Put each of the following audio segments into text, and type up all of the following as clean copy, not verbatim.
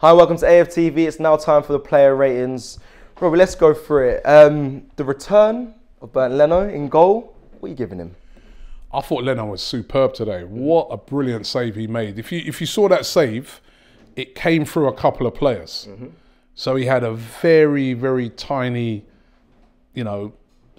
Hi, welcome to AFTV. It's now time for the player ratings. Robbie, let's go through it. The return of Bernd Leno in goal. What are you giving him? I thought Leno was superb today. What a brilliant save he made. If you saw that save, it came through a couple of players. So he had a very, very tiny,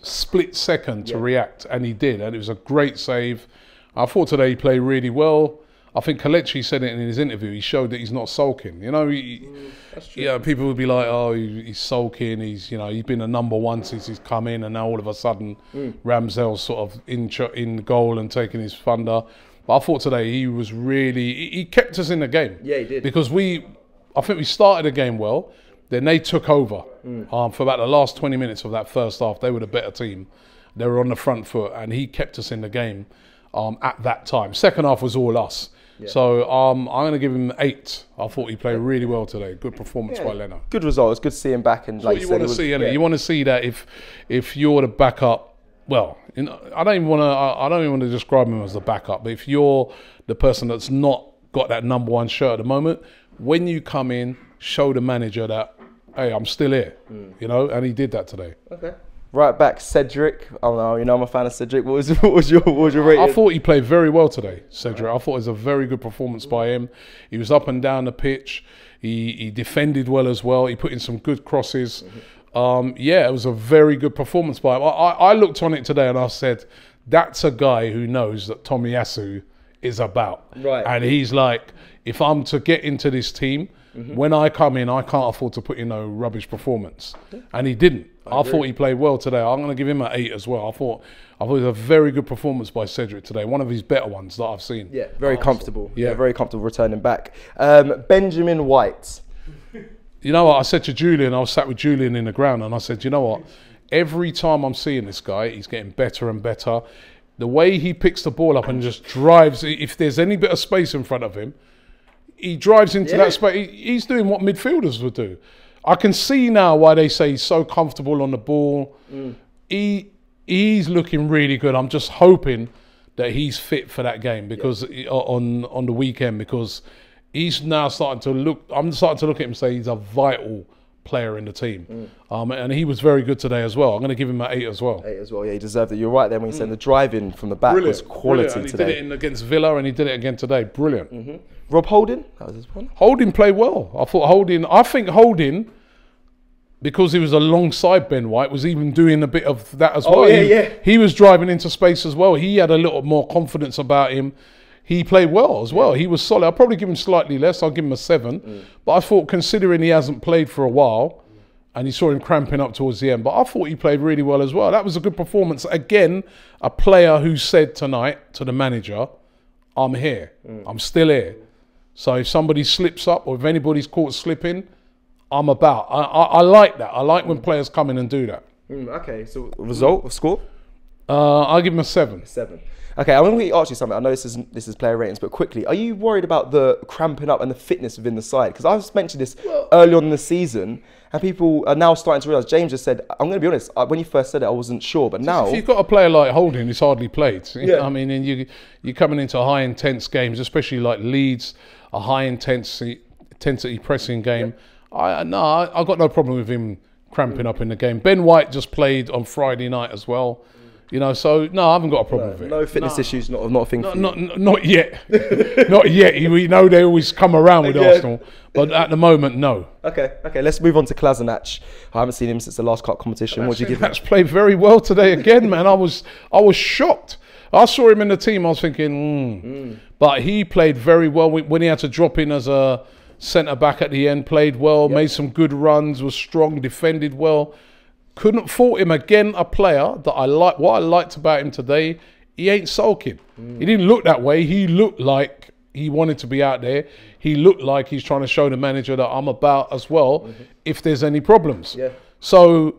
split second to react, and he did. And it was a great save. I thought today he played really well. I think Kelechi said it in his interview. He showed that he's not sulking. That's true. People would be like, "Oh, he's sulking. He's been a #1 since he's come in, and now all of a sudden, Ramsdale's sort of in goal and taking his thunder." But I thought today he was he kept us in the game. Yeah, he did. Because I think we started the game well. Then they took over for about the last 20 minutes of that first half. They were the better team. They were on the front foot, and he kept us in the game at that time. Second half was all us. Yeah. So I'm going to give him 8. I thought he played really well today. Good performance by Leno. Good result. It's good to see him back. And like you want to see, innit? You want to see that if you're the backup. Well, I don't even want to describe him as the backup. But if you're the person that's not got that #1 shirt at the moment, when you come in, show the manager that, hey, I'm still here. And he did that today. Okay. Right back, Cedric. Oh no, I'm a fan of Cedric. What was your rating? I thought he played very well today, Cedric. I thought it was a very good performance by him. He was up and down the pitch. He defended well as well. He put in some good crosses. It was a very good performance by him. I looked on it today and I said, that's a guy who knows that Tomiyasu is about. Right. And he's like, if I'm to get into this team, when I come in, I can't afford to put in no rubbish performance. And he didn't. I thought he played well today. I'm going to give him an 8 as well. I thought it was a very good performance by Cedric today. One of his better ones that I've seen. Yeah, very comfortable. Yeah, very comfortable returning back. Benjamin White. You know what? I said to Julian, I was sat with Julian in the ground, and I said, you know what? Every time I'm seeing this guy, he's getting better and better. The way he picks the ball up and just drives, if there's any bit of space in front of him, he drives into that space. He's doing what midfielders would do. I can see now why they say he's so comfortable on the ball. He's looking really good. I'm just hoping that he's fit for that game because on the weekend, because he's now starting to look. I'm starting to look at him and say he's a vital player in the team. And he was very good today as well. I'm going to give him an 8 as well. 8 as well, yeah, he deserved it. You're right there when you said the driving from the back was quality and today. He did it against Villa and he did it again today. Brilliant. Rob Holding, that was his one. Holding played well. I think Holding, because he was alongside Ben White, was even doing a bit of that as well. He was driving into space as well. He had a little more confidence about him. He played well as well. He was solid. I'll probably give him slightly less. I'll give him a 7. But I thought, considering he hasn't played for a while, and you saw him cramping up towards the end, but I thought he played really well as well. That was a good performance. Again, a player who said tonight to the manager, I'm here. I'm still here. So if somebody slips up or if anybody's caught slipping, I'm about. I like that. I like when players come in and do that. Okay, so result or score? I'll give him a 7. 7. Okay, I'm going to ask you something. I know this is player ratings, but quickly, are you worried about the cramping up and the fitness within the side? Because I mentioned this early on in the season, and people are now starting to realise. James just said, I'm going to be honest, when you first said it, I wasn't sure, but now... If you've got a player like Holding, who's hardly played. You know what I mean, and you're coming into high intense games, especially like Leeds, a high intensity pressing game. I've got no problem with him cramping up in the game. Ben White just played on Friday night as well. So no, I haven't got a problem with it. No fitness issues, not a thing. Not yet, not yet. We know they always come around with Arsenal, but at the moment, no. Okay. Let's move on to Kolasinac. I haven't seen him since the last cup competition. What do you give him? Kolasinac played very well today again, man. I was shocked. I saw him in the team. I was thinking, but he played very well when he had to drop in as a centre back at the end. Played well, made some good runs, was strong, defended well. Couldn't fault him. Again, a player that I like. What I liked about him today, he ain't sulking. He didn't look that way. He looked like he wanted to be out there. He looked like he's trying to show the manager that I'm about as well, if there's any problems. So,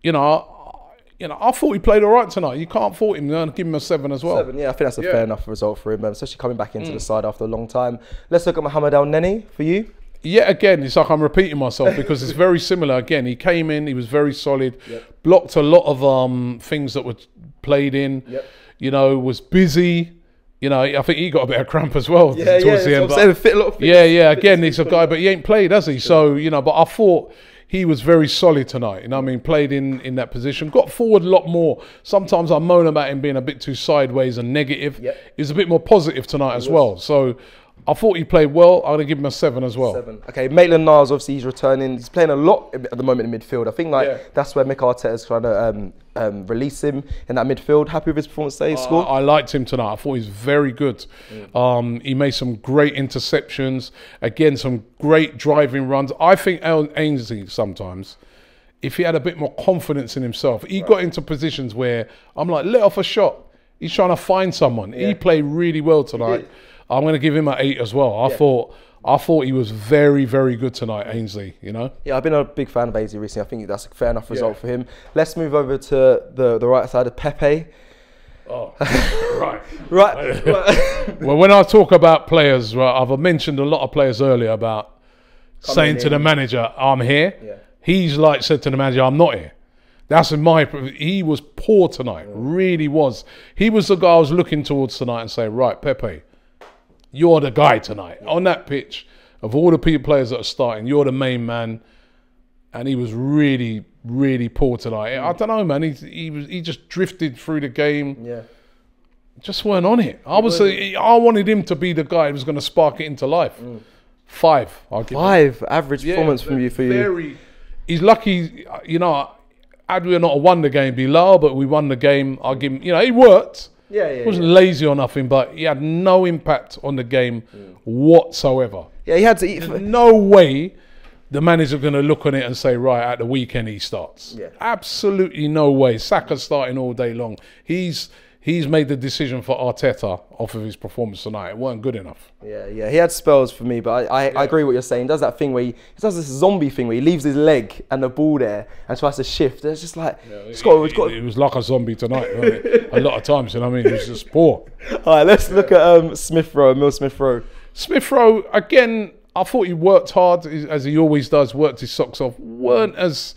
I thought he played all right tonight. You can't fault him. I'll give him a 7 as well. 7, yeah, I think that's a fair enough result for him, especially coming back into the side after a long time. Let's look at Mohamed El Neni for you. Yeah, again, it's like I'm repeating myself because it's very similar. Again, he came in, he was very solid, blocked a lot of things that were played in, was busy, You know, I think he got a bit of cramp as well towards the end. Fit, a lot of again, he's a guy, but he ain't played, has he? So, you know, but I thought he was very solid tonight. You know what I mean? Played in that position. Got forward a lot more. Sometimes I moan about him being a bit too sideways and negative. He was a bit more positive tonight as well. So I thought he played well. I'm going to give him a 7 as well. 7. Okay, Maitland-Niles, obviously, he's returning. He's playing a lot at the moment in midfield. I think that's where Mick Arteta's trying to release him in that midfield. Happy with his performance today? He scored? I liked him tonight. I thought he was very good. He made some great interceptions. Again, some great driving runs. I think Ainsley sometimes, if he had a bit more confidence in himself, he got into positions where I'm like, let off a shot. He's trying to find someone. He played really well tonight. I'm going to give him an 8 as well. I thought he was very, very good tonight, Ainsley, you know? Yeah, I've been a big fan of Ainsley recently. I think that's a fair enough result for him. Let's move over to the right side of Pepe. Oh, right. Well, when I talk about players, I've mentioned a lot of players earlier about saying to the manager, I'm here. He's like said to the manager, I'm not here. That's he was poor tonight, really was. He was the guy I was looking towards tonight and saying, right, Pepe, you're the guy tonight. On that pitch, of all the players that are starting, you're the main man. And he was really, really poor tonight. I don't know, man. He just drifted through the game. Just weren't on it. I wanted him to be the guy who was going to spark it into life. 5. I'll give 5 average performance from you. He's lucky, you know. Had we not won the game, be lower, but we won the game. I'll give him. You know, he worked. He wasn't lazy or nothing, but he had no impact on the game whatsoever. Yeah, he had to eat. There's no way the manager's going to look on it and say, right, at the weekend he starts. Absolutely no way. Saka's starting all day long. He's made the decision for Arteta off of his performance tonight. It wasn't good enough. He had spells for me, but I agree with what you're saying. He does that thing where he does this zombie thing where he leaves his leg and the ball there and tries to shift. It's just like, it was like a zombie tonight, wasn't it? A lot of times, you know what I mean? It was just poor. All right, let's look at Smith Rowe, Emile Smith Rowe. Smith Rowe, again, I thought he worked hard, as he always does, worked his socks off. Weren't as,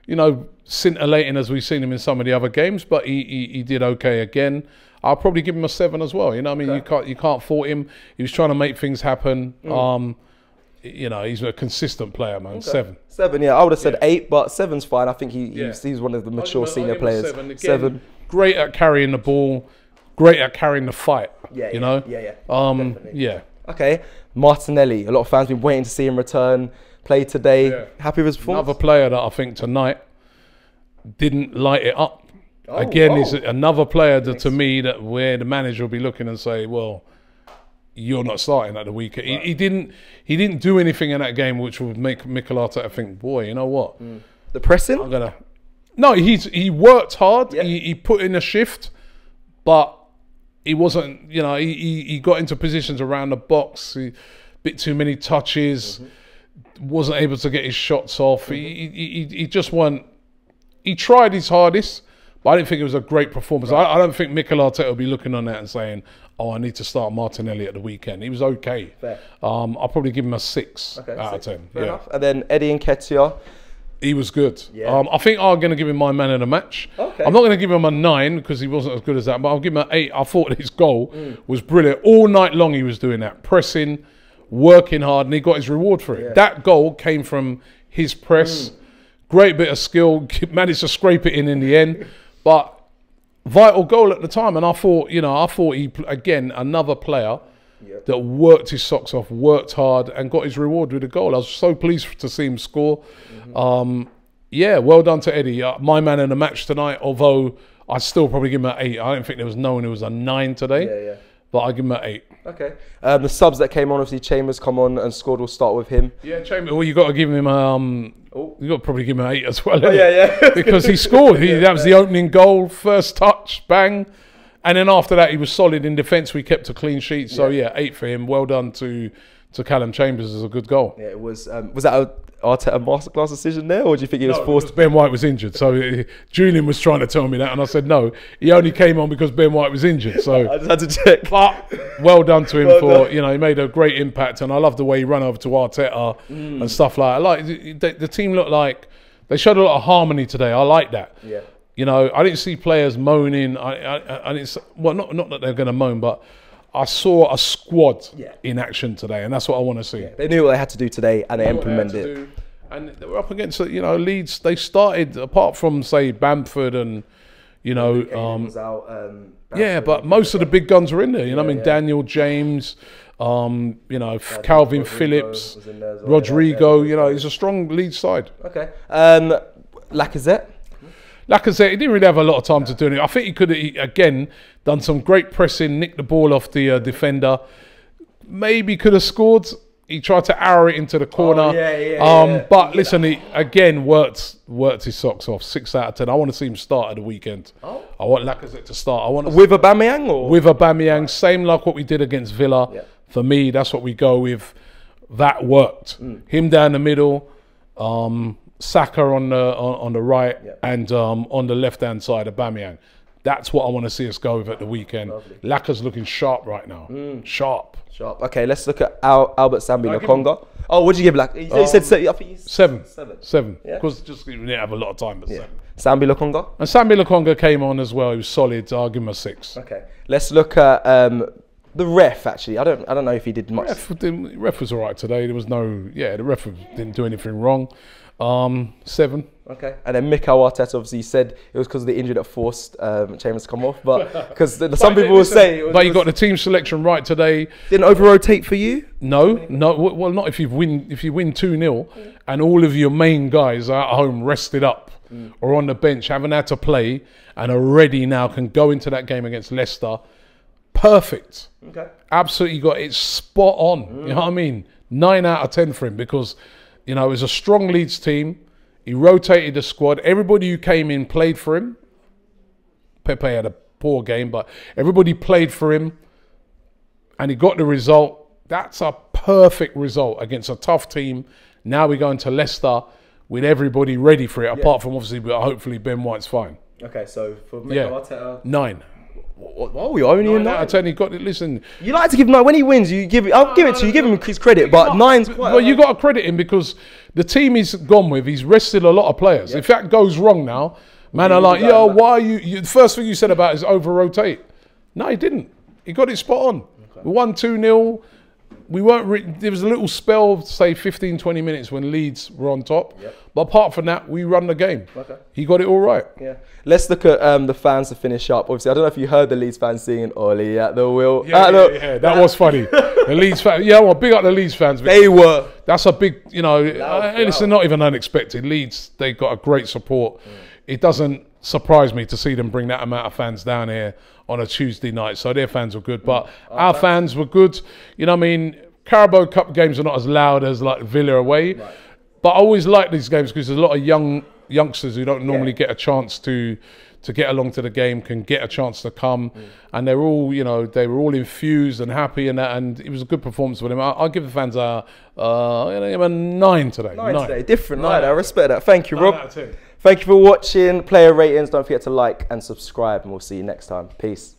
you know, scintillating as we've seen him in some of the other games, but he did okay again. I'll probably give him a 7 as well. You know what I mean? You can't fault him. He was trying to make things happen. You know, he's a consistent player, man. 7. 7, I would have said 8, but 7's fine. I think he's one of the mature senior players. 7. Again, 7. Great at carrying the ball. Great at carrying the fight. You know? Yeah. Okay. Martinelli. A lot of fans been waiting to see him return. Play today. Happy with his performance? Another player that I think tonight didn't light it up. Again, he's another player that, to me, that where the manager will be looking and say, well, you're not starting at the weekend. He didn't do anything in that game which would make Mikel Arteta think, boy, you know what? The pressing? No, he worked hard. He put in a shift, but he wasn't, you know, he got into positions around the box, a bit too many touches, wasn't able to get his shots off. He just wasn't. He tried his hardest, but I didn't think it was a great performance. I don't think Mikel Arteta will be looking on that and saying, oh, I need to start Martinelli at the weekend. He was okay. I'll probably give him a 6 out of 10. Fair enough. And then Eddie Nketiah. He was good. I think I'm going to give him my man of the match. I'm not going to give him a 9 because he wasn't as good as that, but I'll give him an 8. I thought his goal was brilliant. All night long he was doing that, pressing, working hard, and he got his reward for it. That goal came from his press. Great bit of skill, managed to scrape it in the end, but vital goal at the time. And I thought, you know, he, again, another player that worked his socks off, worked hard, and got his reward with a goal. I was so pleased to see him score. Well done to Eddie. My man in the match tonight, although I'd still probably give him an 8. I don't think there was no one who was a 9 today. But I give him an 8. Okay. The subs that came on, obviously Chambers come on and scored. We'll start with him. Chambers. Well, you got to give him you got to probably give him an 8 as well. Because he scored. That was the opening goal, first touch, bang, and then after that he was solid in defence. We kept a clean sheet. So 8 for him. Well done to Callum Chambers. Is a good goal. Yeah, it was. Was that a Arteta masterclass decision there, or do you think he was forced? Ben White was injured, so Julian was trying to tell me that, and I said no. He only came on because Ben White was injured. So I just had to check. But well done to him for he made a great impact, and I love the way he ran over to Arteta and stuff like that. The team looked like they showed a lot of harmony today. I like that. You know, I didn't see players moaning. I didn't. Well, not that they're going to moan, but I saw a squad in action today, and that's what I want to see. They knew what they had to do today, and they implemented it. And they were up against, you know, Leeds. They started, apart from, say, Bamford and, you know, but most of the big guns were in there. You know, what I mean, Daniel James, you know, Calvin Phillips, Rodrigo. You know, it's a strong Leeds side. Okay. Lacazette. Lacazette, he didn't really have a lot of time to do it. I think he could have, again, done some great pressing, nicked the ball off the defender. Maybe could have scored. He tried to arrow it into the corner. But listen, he again worked his socks off. 6 out of 10. I want to see him start at the weekend. I want Lacazette to start. I want to with Aubameyang or with Aubameyang, same like what we did against Villa. For me, that's what we go with. That worked. Him down the middle. Saka on the right, and on the left hand side, Aubameyang. That's what I want to see us go with at the weekend. Laka's looking sharp right now. Sharp. Okay, let's look at Albert Sambi Lokonga. Oh, what did you give Laka? You said I think 7. 7. Because just we didn't have a lot of time. But 7. Sambi Lokonga. And Sambi Lokonga came on as well. He was solid. I'll give him a 6. Okay, let's look at the ref. Actually, I don't know if he did much. Ref was alright today. There was no. The ref didn't do anything wrong. 7. Okay, and then Mikel Arteta obviously said it was because of the injury that forced Chambers to come off, but because some people will say. But you got the team selection right today. Didn't over-rotate for you? No. Well, not if you win 2-0 and all of your main guys are at home rested up or on the bench, haven't had to play, and are ready now, can go into that game against Leicester. Perfect. Okay. Absolutely got it spot on. You know what I mean? 9 out of 10 for him because. You know, it was a strong Leeds team. He rotated the squad. Everybody who came in played for him. Pepe had a poor game, but everybody played for him. And he got the result. That's a perfect result against a tough team. Now we're going to Leicester with everybody ready for it, apart from obviously, but hopefully Ben White's fine. Okay, so for Mikel Arteta... 9. Oh, you're only in 9 out of 10. He got it. Listen, you like to give 9 when he wins. You give it. I'll give it to you. Give him his credit, but 9's quite. Well, you got to credit him because the team he's gone with, he's rested a lot of players. If that goes wrong now, man, are like, yo, why are you? The first thing you said about is over rotate. No, he didn't. He got it spot on. We won 2-0. We weren't. There was a little spell, say 15, 20 minutes when Leeds were on top. But apart from that, we run the game. He got it all right. Let's look at the fans to finish up. Obviously, I don't know if you heard the Leeds fans singing "Ollie at the wheel." That was funny. The Leeds fans. Well, big up the Leeds fans. They were. That's a big, you know, and it's not even unexpected. Leeds, they got a great support. It doesn't surprise me to see them bring that amount of fans down here on a Tuesday night. So their fans were good, but our fans were good. You know what I mean? Carabao Cup games are not as loud as like Villa away, but I always like these games because there's a lot of youngsters who don't normally get a chance to get along to the game, can get a chance to come, and they're all, you know, they were all infused and happy, and it was a good performance for them. I'll give the fans a 9 today. 9 today, different night. I respect that. Thank you, 9 Rob. out of 10. Thank you for watching. Player ratings. Don't forget to like and subscribe, and we'll see you next time. Peace.